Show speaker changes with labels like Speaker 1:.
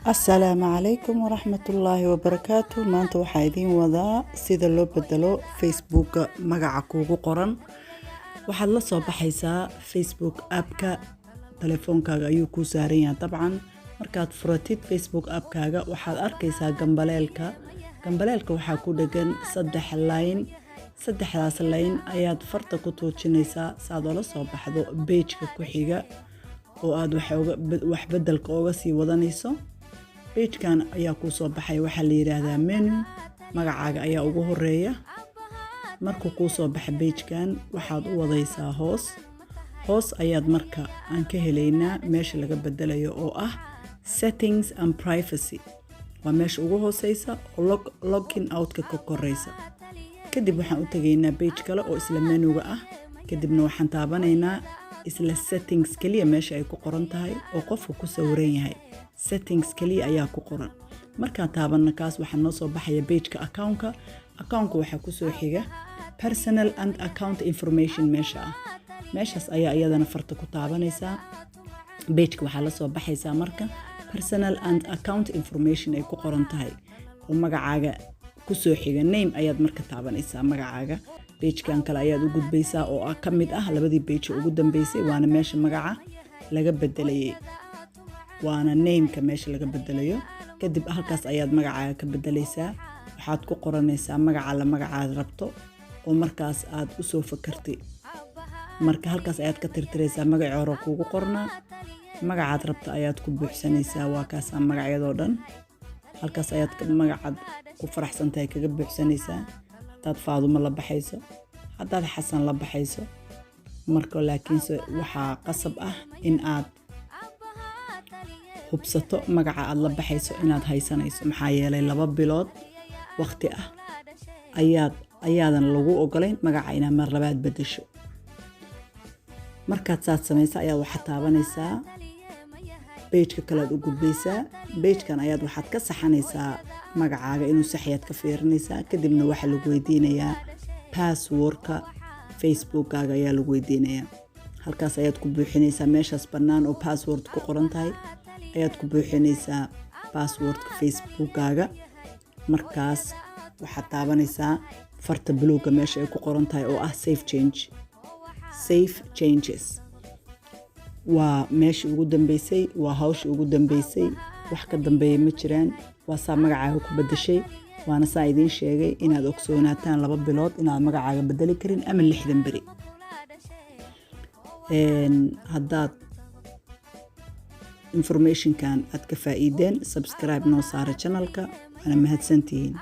Speaker 1: السلام عليكم ورحمة الله وبركاته. maanta waxaa idin wadaa sida loo bedelo Facebook magaca kuugu qoran. waxaad la soo baxaysaa Facebook app-ka telefoonkaaga ayuu ku saaran yahay. dabcan markaad furatid Facebook app-kaaga waxaad arkaysaa gambaleelka waxaa ku dhagan 3 line. saddexdaas line ayaad farta ku tuujinaysaa saad oo la soo baxdo page-ka ku xiga oo aad wax bedelka uga sii wadanayso. page-kan ayaa ku soo baxay waxa la yiraahdaa menu. magacaaga ayaa ugu horeeya. markuu ku soo baxay page-kan waxaad u wadaysaa hoos ayaad marka aan ka helaynaa meesha laga bedelayo oo ah settings and privacy. waa meesha ugu hooseysa oo login out-ka ka koreysa. kadib waxaan u tagaynaa page kale oo isla menu-ga ah. kadibna waxaan taabanaynaa isla settings kaliya meesha ay ku qoran tahay oo qofku ku sawiran yahay. settings kaliya ayaa ku qoran. markaan taabanna kaas waxaa noo soo baxaya page-ka account-ka waxaa ku soo xiga personal and account information meesha ah. meeshaas ayaa iyadana farta ku taabanaysaa. page-ka waxaa la soo baxaysaa marka personal and account information ay ku qoran tahay oo magacaaga ku soo xiga name ayaad marka taabanaysaa magacaaga. page-kan kale ayaad u gudbaysaa oo ka mid ah labadii page ugu dambeysay waana meesha magaca laga bedelayay. waana name-ka meesha laga bedelayo. kadib halkaas ayaad magacaaga ka bedelaysaa. waxaad ku qoranaysaa magacaad rabto oo markaas aad u soo fakartay. marka halkaas ayaad ka tirtiraysaa magacii hore kuugu qornaa. magacaad rabto ayaad ku buuxsanaysaa. waa kaas magacyadoo dhan. halkaas ayaad magacaad ku faraxsantahay kaga buuxsanaysaa. hadaad Faadumo la baxayso, hadaad Xasan la baxayso. marka laakiinse waxaa qasab ah in aad hubsato magaca aad la baxayso inaad haysanayso. maxaa yeelay 2 bilood waqti ah ayaadan lagu ogolayn magaca inaad mar labaad bedesho. markaad saad samaysaa ayaad waxaad taabanaysaa page-ka kale aad u gudbaysaa. page-kan ayaad waxaad ka saxanaysaa magacaaga inuu sax yahay ka fiirinaysaa. kadibna waxaa lagu weydiinayaa password-ka Facebook-kaaga ayaa lagu weydiinayaa. halkaas ayaad ku buuxinaysaa meeshaas bannaan oo password ku qoran tahay ayaad ku buuxinaysaa password-ka Facebook-kaaga. markaas waxaad taabanaysaa farta buluuga meesha ay ku qoran tahay oo ah save changes. waa meeshii ugu dambeysay, waa hawshii ugu dambeysay. wax ka dambeeya ma jiraan. waa saa magacaaga ku bedeshay. waana saa idiin sheegay inaad ogsoonaataan 2 bilood inaad magacaaga bedeli karin ama 60 beri. haddaad information-kan aad ka faa'iideen subscribe noo saara channel-ka. waana mahadsantihiin.